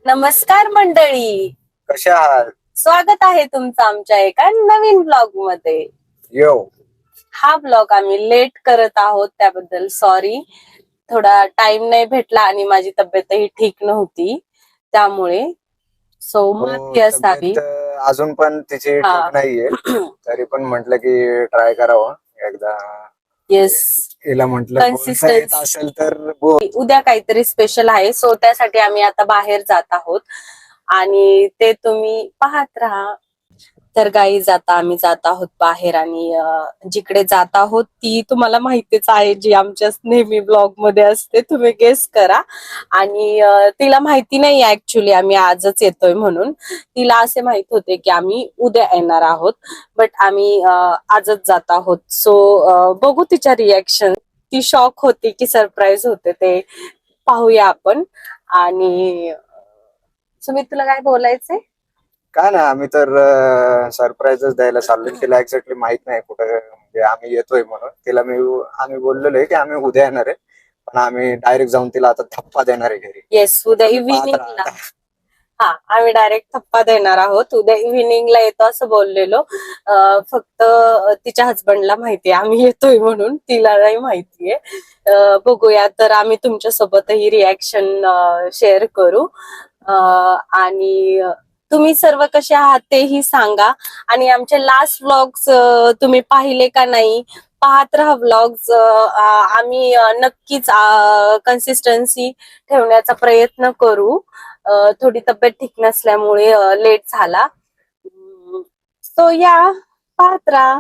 नमस्कार मंडळी, कशा आहात? स्वागत आहे तुमचं आमच्या एका नवीन ब्लॉग मध्ये. यो हा ब्लॉग आम्ही लेट करत आहोत, त्याबद्दल सॉरी. थोडा टाइम नाही भेटला आणि माझी तब्येतही ठीक नव्हती, त्यामुळे सो माफी असावी. तब्येत अजून पण तिची हा. ठीक नाहीये, तरी पण म्हटलं की ट्राय करावं एकदा. येस, हिला म्हटलं बोलता येत असेल तर बोल. उद्या काहीतरी स्पेशल आहे, सो त्यासाठी आम्ही आता बाहेर जात आहोत आणि ते तुम्ही पाहत राहा. तर गाईज आता आम्ही जात आहोत बाहेर आणि जिकडे जात आहोत ती तुम्हाला माहितीच आहे, जी आमच्या नेहमी ब्लॉग मध्ये असते. तुम्ही गेस करा. आणि तिला माहिती नाही ऍक्च्युली आम्ही आजच येतोय म्हणून. तिला असे माहित होते की आम्ही उद्या येणार आहोत, बट आम्ही आजच जात आहोत. सो बघू तिच्या रिॲक्शन. ती शॉक होती की सरप्राईज होते, ते पाहूया आपण. आणि सुमित, तुला काय बोलायचंय? काय ना, आम्ही तर सरप्राईजच द्यायला चाललोय. तिला एक्झॅक्टली माहित नाही कुठं म्हणजे आम्ही येतोय म्हणून. आम्ही बोललेलो आहे की आम्ही उद्या येणार आहे, पण आम्ही डायरेक्ट जाऊन तिला आता थप्पा देणार आहे घरी. येस, उद्या इव्हिनिंगला. हा, आम्ही डायरेक्ट थप्पा देणार आहोत. उद्या इव्हिनिंगला येतो असं बोललेलो. फक्त तिच्या हसबंडला माहितीये आम्ही येतोय म्हणून, तिला नाही माहितीये. बघूया, तर आम्ही तुमच्या सोबतही रिॲक्शन शेअर करू. आणि तुम्ही सर्व कसे आहात तेही सांगा. आणि आमचे लास्ट व्लॉग्स तुम्ही पाहिले का नाही, पाहत राहा व्लॉग्स. आम्ही नक्कीच कन्सिस्टन्सी ठेवण्याचा प्रयत्न करू. थोडी तब्येत ठीक नसल्यामुळे लेट झाला. सो या, पाहत राहा.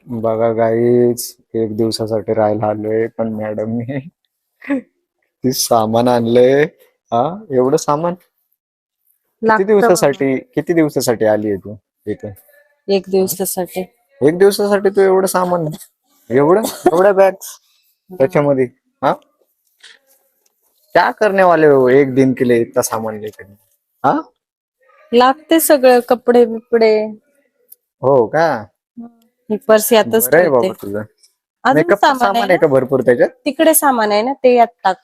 बघा गाईच, एक दिवसासाठी राहायला आलोय, पण मॅडमने ती सामान आणलंय. हा, एवढं सामान किती दिवसासाठी आली आहे तू इथे? एक दिवसासाठी. एक दिवसासाठी तू एवढं सामान, एवढ्या बॅग्स त्याच्यामध्ये? हाँ, क्या करने वाले हो एक दिन के लिए इतना सामान लेकर? हाँ, लागते सगळं, कपडे बिपडे. हो का? ही पर्स यातच बरं आहे ठेवते. बाबा तुझं. अजून मेकअपचं सामान आहे का भरपूर त्याच्यात? तिकडे सामान आहे ना, ते यात टाक.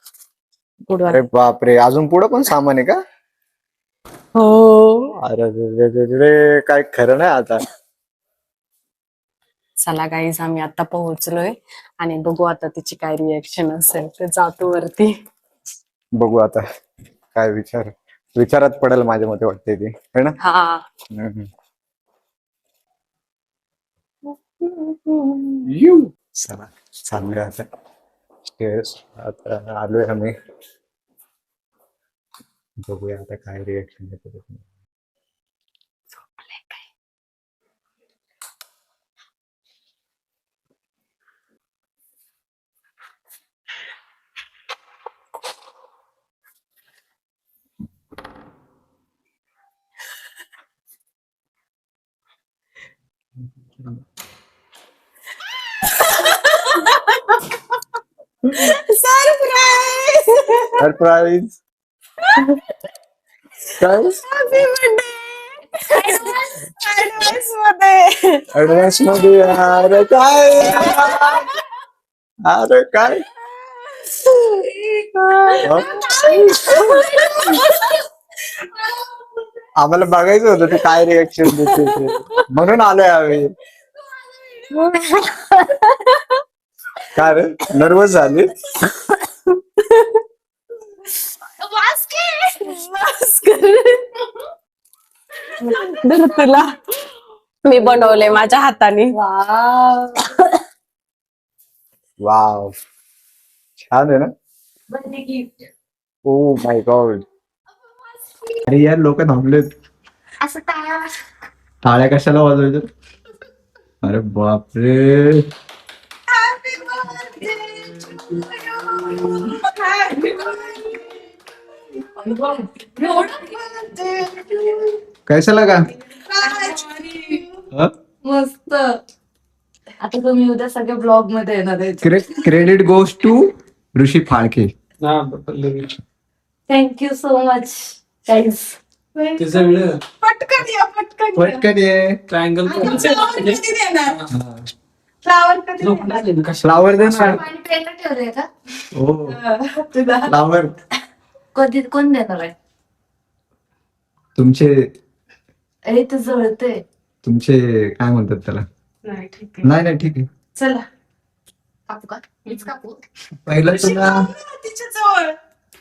अरे बापरे, अजून पुढे पण सामान आहे का? हो. अरे काय खरं नाही आता. चला गाईज, आम्ही आता पोहोचलोय आणि बघू आता तिची काय रिएक्शन असेल. ते जातो वरती. बघू आता काय विचारात पडेल माझ्या मते, वाटते ती, है ना? हा. चला चालूया आता. आता आलोय आम्ही. बघूया आता काय रिएक्शन येतं. सरप्राईज काय? हॅपी बर्थडे ऍडव्हान्स मध्ये. ऍडव्हान्स मध्ये? अरे काय, अरे काय, आम्हाला बघायचं होतं ते काय रिएक्शन देते ते, म्हणून आलोय आम्ही. काय रे, नर्वस झाली? तुला मी बनवले माझ्या हाताने. वाव, छान आहे ना? Oh my God. अरे यार, लोक थांबलेत. असं टाळ्या कशाला वाजवायचं? अरे बापरे. कैसा लगा? मस्त. आता तुम्ही उद्या सगळे ब्लॉग मध्ये येणार आहे. Credit goes to Rishi Phalke. Thank you so much guys. पटकन या, पटकन ये. ट्रायंगल फ्लावर देणार. पाणी प्यायला ठेवलंय का? हो, फ्लावर. कधी कोण देणार आहे? तुमचे अरे ते जळते. तुमचे काय म्हणतात त्याला? नाही ठीक आहे. नाही नाही ठीक आहे. चला कापू का? मीच कापू. पहिलं तुला तिच्या जवळ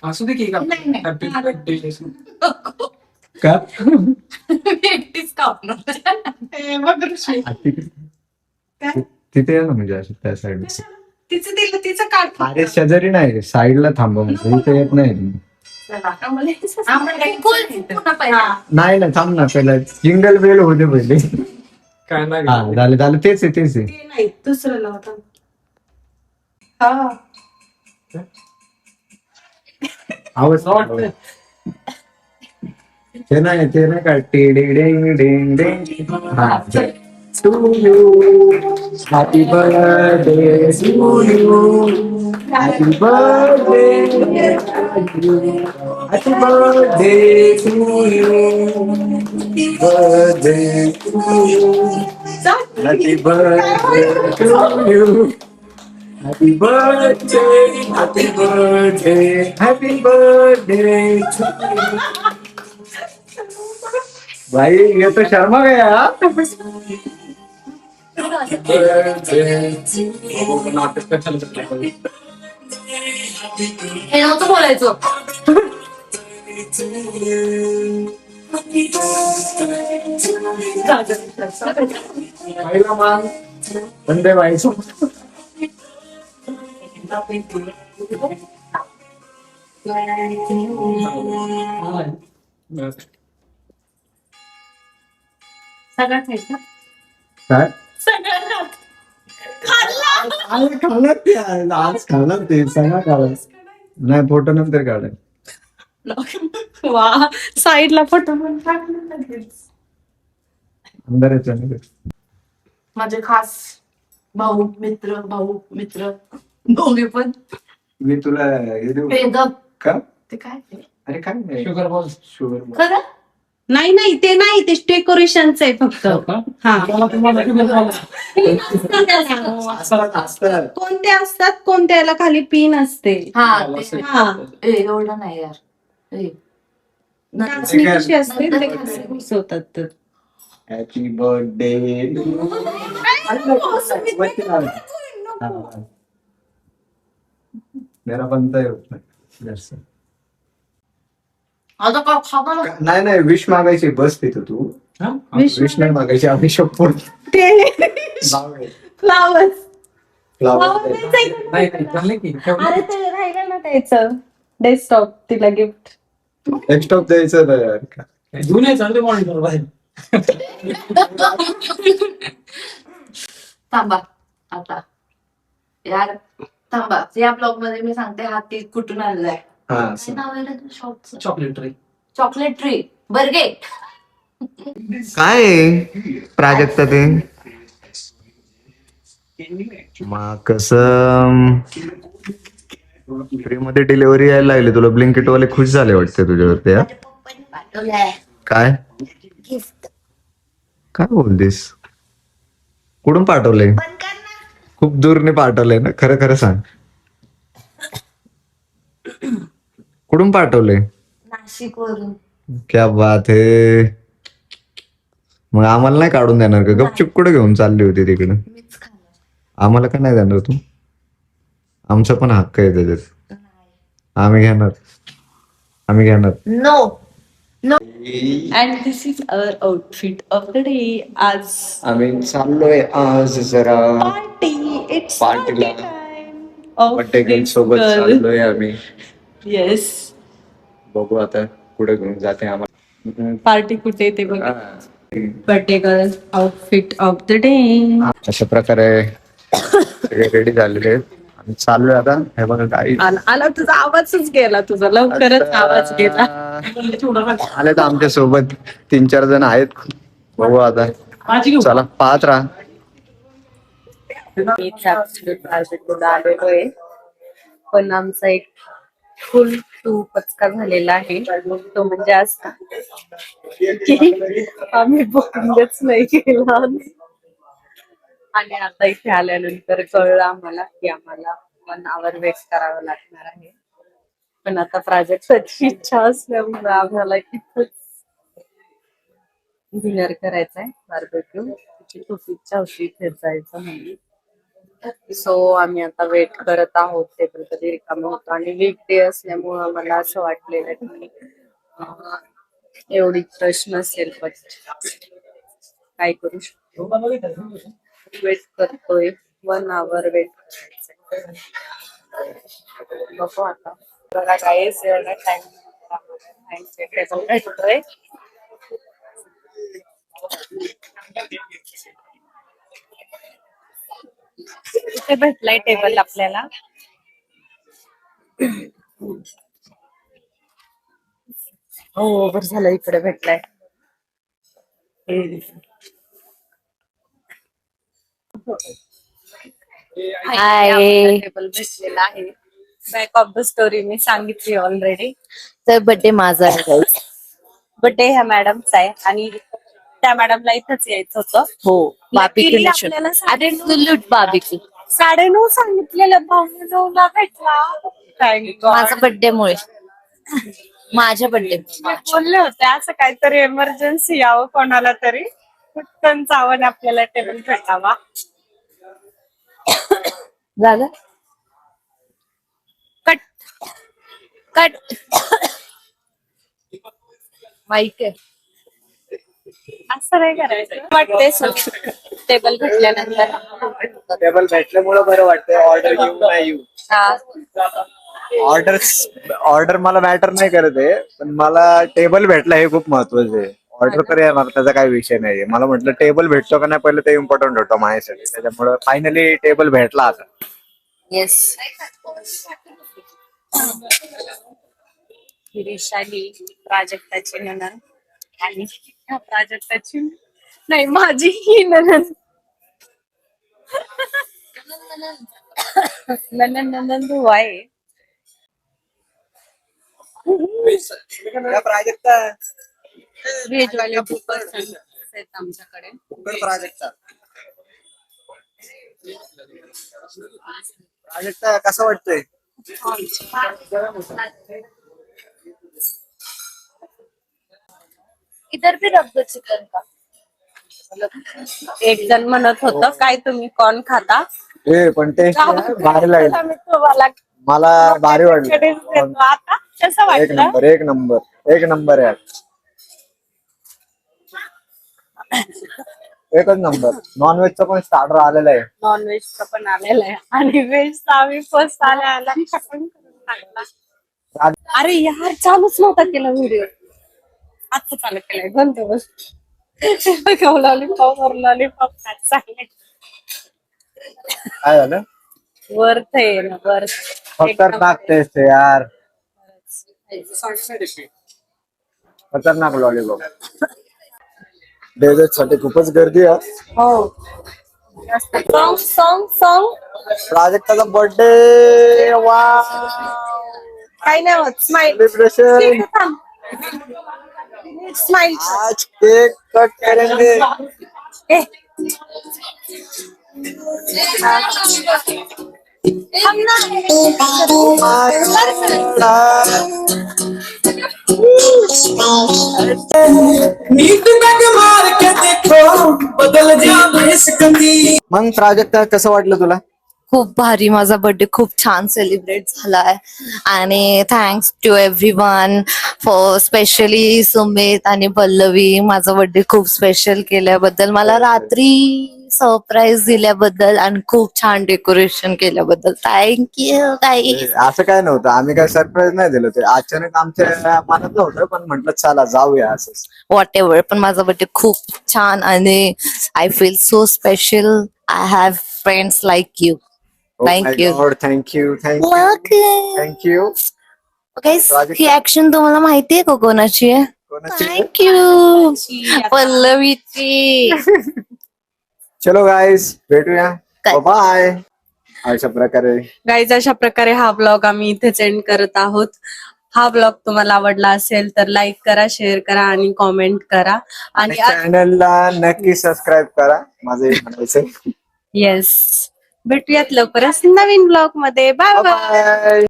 असू दे की का नाही, नाही. हॅपी बर्थडे नको. का मी एकटीच कापणार. मग ऋषी तिथे आहे ना म्हणजे असं त्या साईड. तिचं दिलं तिचं काढ. अरे शेजारी नाही साईडला थांबा म्हणजे इथे येत नाही. नाही ना थांब ना पहिला जिंगल बेल होते पहिले. काय नाही हा झालं झालं तेच आहे तेच आहे. ते नाही दुसरं लावता. हा आवाज वाटतंय. ते नाही का टिडिंग डिंग डिंग डिंग. हा to you happy birthday to you happy birthday happy birthday to you birthday to you happy birthday to you happy birthday happy birthday happy birthday भाई ये तो शर्मा गया. नाटक कशाला हे नव्हतं बोलायचं. पहिला मान वंदे भाई सगळं खायचं. काय सगळं आज खाणार ते आज खाणार ते सगळं खाणार नाही फोटो नंतर काढ. वा साईडला फोटो पण टाकला लगेच. अंधाराच्या माझे खास भाऊ मित्र दोघे पण. मी तुला हे देऊ वेदक. का? ते काय अरे काय नाही शुगर बॉल शुगर खरं नाही ते नाही ते डेकोरेशनच आहे फक्त. हा असतात. कोणते असतात कोणत्याला खाली पिन असते. हा हा एवढं नाही यार. ए, नाचणी कशी असते नंतर ते काय? कसे घुसवतात तर. हॅपी बर्थडे मेरा बनता है उतना. Yes. आता का खावा ना. नाही विश मागायची बस तिथं तू विश नाही मागायची आम्ही शप्पो ते फ्लावर्स नाही झाले की अरे ते राहिलं ना त्याचं डेस्कटॉप तिला गिफ्ट. डेस्कटॉप द्यायचं ना यार का. जुने चालते मॉनिटर बाहेर. थांबा आता यार थांबा. या ब्लॉग मध्ये मी सांगते हा केक कुठून आणलाय. हा काय नाव आहे रे तुझ्या शॉपचं? Chocolate tree. चॉकलेट ट्री बर्गेट. काय प्राजक्ता ते कसं फ्री मध्ये डिलिव्हरी यायला लागली तुला ब्लिंकिट वाले खुश झाले वाटते तुझ्यावरती यार. काय गिफ्ट काय बोलतेस कुठून पाठवलंय खूप दूरने पाठवलंय ना खरं खरं सांग कुठून पाठवलंय. नाशिक वरून. क्या बात है. मग आम्हाला नाही काढून देणार का गपचूप कुठे घेऊन चालली होती तिकडे. मीच खाणार. आम्हाला का नाही देणार तू. आमचा पण हक्क आहे त्याच्यात. आम्ही घेणार नो. And this is our outfit of the day. आज आम्ही चाललोय आज जरा पार्टी. इट्स पार्टीला ऑफ बड्डे सोबत चाललोय आम्ही. येस बघू आता कुठे घेऊन जाते आम्हाला. पार्टी कुठे ते बघ. हा. Birthday girl outfit of the day. अशा प्रकारे सगळे रेडी झालेले आहेत आम्ही चाललोय आता. हे बघा गाडी आला तुझा आवाजच गेला. तुझा लवकरच आवाज गेला. आले तर आमच्या सोबत 3-4 जण आहेत. बघू आता चला पाहत राहा. मीच ऍब्सोल्यूट प्राजक्तला आलेलो आहे. पण आमचा एक फुल टू पचका झालेला आहे. तो म्हणजे असा की आम्ही बुकिंगच नाही केला आणि आता इथे आल्यानंतर कळलं आम्हाला की आम्हाला 1 hour वेट करावं लागणार आहे. पण आता प्राजक्ताची इच्छा असल्यामुळे आम्हाला इथंच डिनर करायचंय बार्बेक्यू. तिची खूप इच्छा होती इथे जायचं म्हणून. सो आम्ही आता वेट करत आहोत टेबल कधी रिकामं होतं आणि वीक डे असल्यामुळं मला असं वाटलेलं की एवढी रश नसेल, पण काय करू शकतो. वेट करतोय 1 hour वेट करायचंय. बघू आता. बघा गाईस, एवढा टाइम टेबल भेटतोय. इथे भेटलाय टेबल आपल्याला. हो, बरं झालं इकडे भेटलाय. हाय. टेबल भेटलेला आहे. बॅक ऑफ द स्टोरी मी सांगितली ऑलरेडी. तर बर्थडे माझा आहे guys. बर्थडे ह्या मॅडमचा आहे आणि त्या मॅडमला इथंच यायचं होतं. हो, बार्बिक्यू Luckily नशन. आपल्याला 9:30 ऍब्सोल्यूट बार्बिक्यू. 9:30 सांगितलेलं, 9:15 भेटला. Thank God. माझा बर्थडे मुळे. माझ्या बर्थडे. बोलले होते असं काहीतरी इमर्जन्सी यावं कोणाला तरी, पटकन जावं आणि आपल्याला टेबल भेटावा. झालं कट कट. माहित आहे. असं नाही करायचं वाटते. टेबल भेटल्यानंतर टेबल भेटल्यामुळे बरं वाटतंय. ऑर्डर घेऊ नाही येऊ. ऑर्डर मला मॅटर नाही करत आहे, पण मला टेबल भेटला हे खूप महत्वाचं आहे. ऑर्डर तर येणार त्याचा काही विषय नाहीये. मला म्हटलं टेबल भेटतो का नाही पहिले ते इम्पॉर्टंट होतं माझ्यासाठी. त्याच्यामुळे फायनली टेबल भेटला आता. येस. विशाली प्राजक्ताची ननन आणि ह्या प्राजक्ताची नाही, माझी ही ननन. ननन भाऊ आहे. प्राजक्ता व्हेजवाले खूप आहेत आमच्याकडे. प्राजक्ता कसं वाटतंय? इधर भी रख दो चिकन का. एक जण म्हणत होतं काय तुम्ही कॉर्न खाता? हे पण टेस्ट भारी लागेल. मी तुम्हाला मला भारी वाटलं. कडेच देतो. आता कसं एक वाटलं? नंबर एक नंबर एक नंबर आहे. एकच नंबर. नॉनव्हेजचा पण स्टार्टर आलेला आहे. नॉनव्हेजचा पण आलेला आहे आणि व्हेजचा आम्ही फर्स्ट आल्या खटून करून टाकला. अरे यार, चालूच नव्हता केला व्हिडिओ. आता चालू केलाय. बंद बस. लॉलीपॉप चाललंय. काय झालं? वर्थ आहे ना, वर्थ. खतरनाक टेस्ट आहे यार. खतरनाक लॉलीपॉप. डेझर्ट साठी खूपच गर्दी आहे. हो. Song song song. प्राजक्ताचा बर्थडे. वा, काही नाही होत. स्माइल. सेलिब्रेशन. स्माइल. आज केक कट करेंगे. मग प्राजक्ता कसं वाटलं तुला? खूप भारी. माझा बर्थडे खूप छान सेलिब्रेट झालाय आणि thanks to everyone for specially Sumit आणि पल्लवी माझा बर्थडे खूप स्पेशल केल्याबद्दल, मला रात्री सरप्राईज दिल्याबद्दल आणि खूप छान डेकोरेशन केल्याबद्दल थँक्यू गाईज. असं काय नव्हतं. आम्ही काय सरप्राईज नाही दिलं. ते अचानक आमच्या मनात नव्हतं, पण म्हटलं चला जाऊया असं. वॉट एव्हर, पण माझा बर्थडे खूप छान आणि I feel so special. I have friends like you. Thank you. Thank you thank you. Guys, he action तुम्हाला माहितीये का कोणाची आहे? कोणाची? थँक्यू पल्लवीची. चलो गाईस, भेटूया. काय? बाय. अशा प्रकारे गाईज, अशा प्रकारे हा ब्लॉग आम्ही इथेच एंड करत आहोत. हा ब्लॉग तुम्हाला आवडला असेल तर लाईक करा, शेअर करा आणि कॉमेंट करा. आणि चॅनलला नक्की सबस्क्राईब करा. माझं एक म्हणायचं. येस, भेटूयात लवकरच नवीन ब्लॉग मध्ये. Bye bye. बाय.